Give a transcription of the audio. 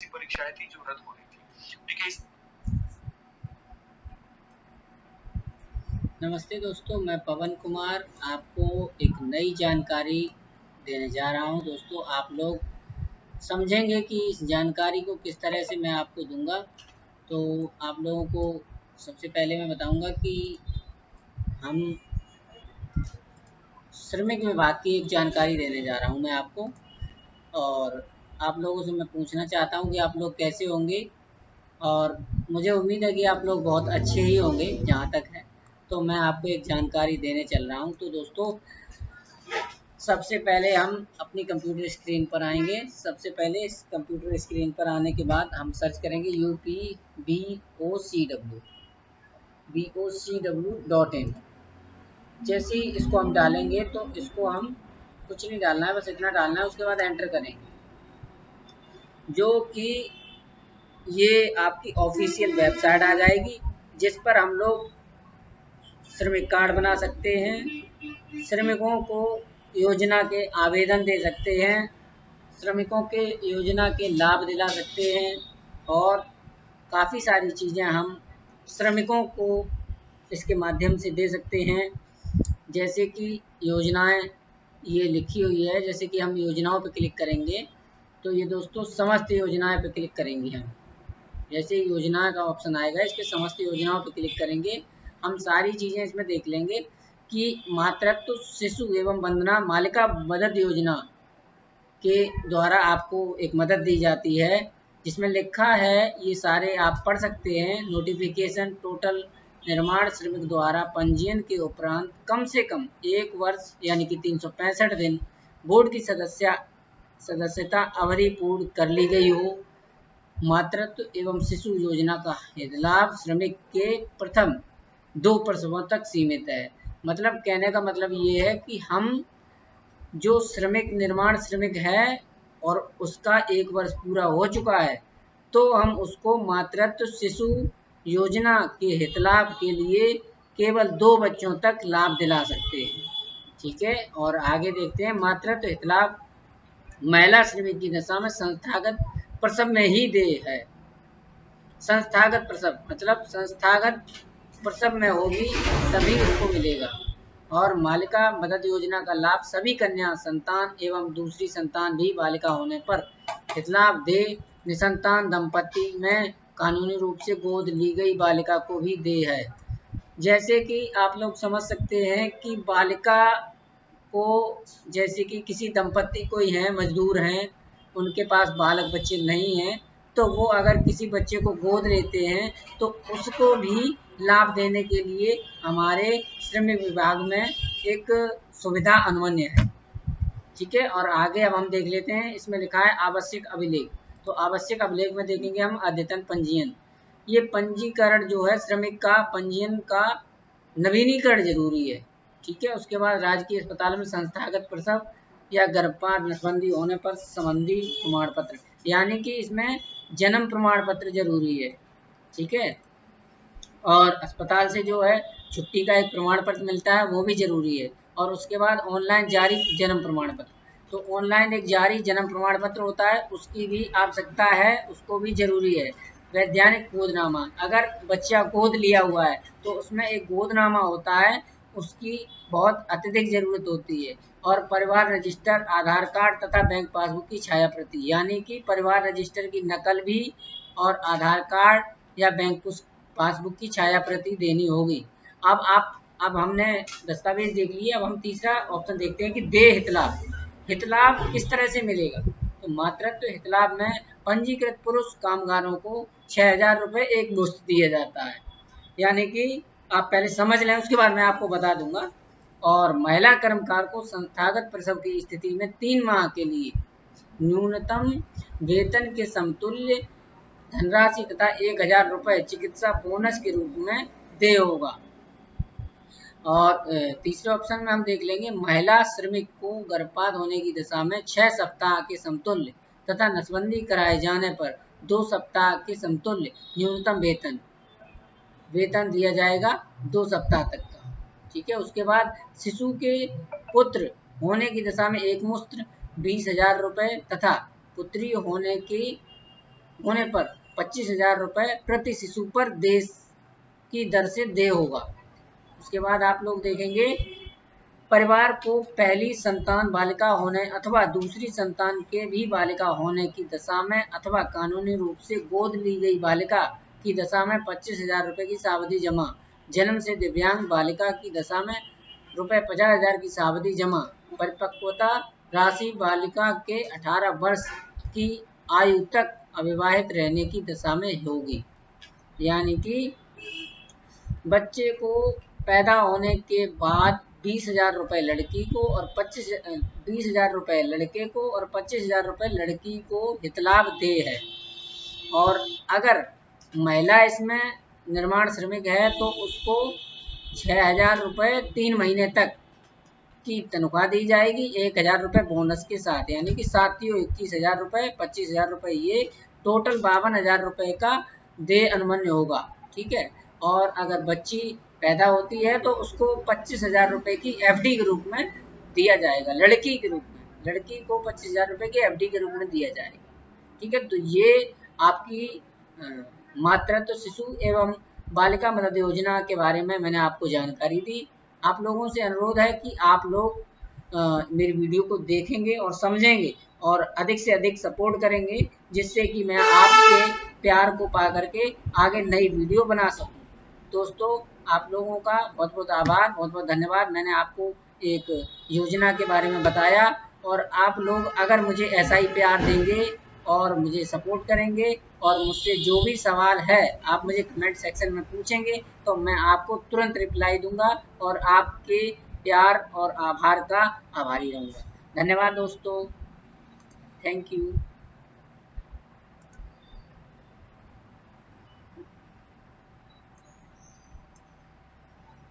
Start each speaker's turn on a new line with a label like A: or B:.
A: परीक्षाएं थी जो रद्द हो रही थी। देखिए
B: नमस्ते दोस्तों, मैं पवन कुमार आपको एक नई जानकारी देने जा रहा हूं। दोस्तों, आप लोग समझेंगे कि इस जानकारी को किस तरह से मैं आपको दूंगा। तो आप लोगों को सबसे पहले मैं बताऊंगा कि हम श्रमिक विभाग की एक जानकारी देने जा रहा हूं मैं आपको। और आप लोगों से मैं पूछना चाहता हूं कि आप लोग कैसे होंगे। और मुझे उम्मीद है कि आप लोग बहुत अच्छे ही होंगे जहाँ तक है। तो मैं आपको एक जानकारी देने चल रहा हूँ। तो दोस्तों, सबसे पहले हम अपनी कंप्यूटर स्क्रीन पर आएंगे। सबसे पहले इस कंप्यूटर स्क्रीन पर आने के बाद हम सर्च करेंगे upbocw.in। जैसे ही इसको हम डालेंगे तो इसको हम कुछ नहीं डालना है, बस इतना डालना है। उसके बाद एंटर करेंगे, जो कि ये आपकी ऑफिशियल वेबसाइट आ जाएगी, जिस पर हम लोग श्रमिक कार्ड बना सकते हैं, श्रमिकों को योजना के आवेदन दे सकते हैं, श्रमिकों के योजना के लाभ दिला सकते हैं, और काफ़ी सारी चीज़ें हम श्रमिकों को इसके माध्यम से दे सकते हैं। जैसे कि योजनाएं ये लिखी हुई है, जैसे कि हम योजनाओं पर क्लिक करेंगे तो ये दोस्तों समस्त योजनाएं पर क्लिक करेंगे हम। जैसे योजना का ऑप्शन आएगा, इस पर समस्त योजनाओं पर क्लिक करेंगे, हम सारी चीज़ें इसमें देख लेंगे कि मातृत्व शिशु एवं वंदना मालिका मदद योजना के द्वारा आपको एक मदद दी जाती है, जिसमें लिखा है, ये सारे आप पढ़ सकते हैं। नोटिफिकेशन टोटल निर्माण श्रमिक द्वारा पंजीयन के उपरांत कम से कम 1 वर्ष यानी कि 365 दिन बोर्ड की सदस्यता अवधि पूर्ण कर ली गई हो। मातृत्व एवं शिशु योजना का लाभ श्रमिक के प्रथम 2 प्रसवों तक सीमित है। मतलब कहने का मतलब ये है कि हम जो श्रमिक निर्माण श्रमिक है और उसका 1 वर्ष पूरा हो चुका है, तो हम उसको मातृत्व शिशु योजना के हितलाभ के लिए केवल 2 बच्चों तक लाभ दिला सकते हैं। ठीक है, और आगे देखते हैं। मातृत्व हितलाभ महिला श्रमिक की दशा में संस्थागत प्रसव में ही दे है। संस्थागत प्रसव मतलब संस्थागत प्रसव में होगी तभी उसको मिलेगा। और मालिका मदद योजना का लाभ सभी कन्या संतान एवं दूसरी संतान भी बालिका होने पर हितलाभ दे निसंतान दंपति में कानूनी रूप से गोद ली गई बालिका को भी दे है। जैसे कि आप लोग समझ सकते हैं कि बालिका को, जैसे कि किसी दंपति कोई हैं, मजदूर हैं, उनके पास बालक बच्चे नहीं हैं, तो वो अगर किसी बच्चे को गोद लेते हैं तो उसको भी लाभ देने के लिए हमारे श्रमिक विभाग में एक सुविधा अनुमन्य है। ठीक है, और आगे अब हम देख लेते हैं। इसमें लिखा है आवश्यक अभिलेख। तो आवश्यक अभिलेख में देखेंगे हम अद्यतन पंजीयन। ये पंजीकरण जो है, श्रमिक का पंजीयन का नवीनीकरण जरूरी है। ठीक है, उसके बाद राजकीय अस्पताल में संस्थागत प्रसव या गर्भपात नसबंदी होने पर संबंधी प्रमाण पत्र, यानी कि इसमें जन्म प्रमाण पत्र जरूरी है। ठीक है, और अस्पताल से जो है छुट्टी का एक प्रमाण पत्र मिलता है, वो भी जरूरी है। और उसके बाद ऑनलाइन जारी जन्म प्रमाण पत्र। तो ऑनलाइन एक जारी जन्म प्रमाण पत्र होता है, उसकी भी आवश्यकता है, उसको भी जरूरी है। वैधानिक गोदनामा, अगर बच्चा गोद लिया हुआ है तो उसमें एक गोदनामा होता है, उसकी बहुत अत्यधिक जरूरत होती है। और परिवार रजिस्टर, आधार कार्ड तथा बैंक पासबुक की छाया प्रति, यानी कि परिवार रजिस्टर की नकल भी और आधार कार्ड या बैंक पासबुक की छाया प्रति देनी होगी। अब हमने दस्तावेज देख लिए, अब हम तीसरा ऑप्शन देखते हैं कि दे हितलाभ। हितलाभ किस तरह से मिलेगा? तो मातृत्व हितलाभ में पंजीकृत पुरुष कामगारों को 6,000 रुपये एक मुश्त दिया जाता है। यानी कि आप पहले समझ लें, उसके बाद मैं आपको बता दूंगा। और महिला कर्मकार को संस्थागत प्रसव की स्थिति में 3 माह के लिए न्यूनतम वेतन के समतुल्य धनराशि तथा 1,000 रुपये चिकित्सा बोनस के रूप में देय होगा। और तीसरे ऑप्शन में हम देख लेंगे, महिला श्रमिक को गर्भपात होने की दशा में 6 सप्ताह के समतुल्य तथा नसबंदी कराए जाने पर 2 सप्ताह के समतुल्य न्यूनतम वेतन दिया जाएगा 2 सप्ताह तक का। ठीक है, उसके बाद शिशु के पुत्र होने की दशा में एक मुश्त 20,000 रुपये तथा पुत्री होने की होने पर 25,000 रुपये प्रति शिशु पर देश की दर से देय होगा। उसके बाद आप लोग देखेंगे परिवार को पहली संतान बालिका होने अथवा दूसरी संतान के भी बालिका होने की दशा में अथवा कानूनी रूप से गोद ली गई बालिका की दशा में 25,000 रुपये की सावधि जमा, जन्म से दिव्यांग बालिका की दशा में रुपये 50,000 की सावधि जमा, परिपक्वता राशि बालिका के 18 वर्ष की आयु तक अविवाहित रहने की दशा में होगी। यानी कि बच्चे को पैदा होने के बाद 20,000 रुपये लड़की को और 20,000 रुपये लड़के को और 25,000 रुपये लड़की को हितलाभ देय है। और अगर महिला इसमें निर्माण श्रमिक है तो उसको 6,000 रुपये 3 महीने तक की तनख्वाह दी जाएगी, 1,000 रुपये बोनस के साथ, यानी कि 21,000 रुपये, 25,000 रुपये, ये टोटल 52,000 रुपये का देय अनुमन्य होगा। ठीक है। और अगर बच्ची पैदा होती है तो उसको 25,000 रुपये की एफडी के रूप में दिया जाएगा, लड़की के रूप में, लड़की को 25,000 रुपये की एफडी के रूप में दिया जाएगा। ठीक है। तो ये आपकी मातृत्व शिशु एवं बालिका मदद योजना के बारे में मैंने आपको जानकारी दी। आप लोगों से अनुरोध है कि आप लोग मेरी वीडियो को देखेंगे और समझेंगे और अधिक से अधिक सपोर्ट करेंगे, जिससे कि मैं आपके प्यार को पा करके आगे नई वीडियो बना सकूं। दोस्तों, आप लोगों का बहुत बहुत आभार, बहुत बहुत धन्यवाद। मैंने आपको एक योजना के बारे में बताया और आप लोग अगर मुझे ऐसा ही प्यार देंगे और मुझे सपोर्ट करेंगे और मुझसे जो भी सवाल है आप मुझे कमेंट सेक्शन में पूछेंगे तो मैं आपको तुरंत रिप्लाई दूंगा और आपके प्यार और आभार का आभारी रहूँगा। धन्यवाद दोस्तों, थैंक यू।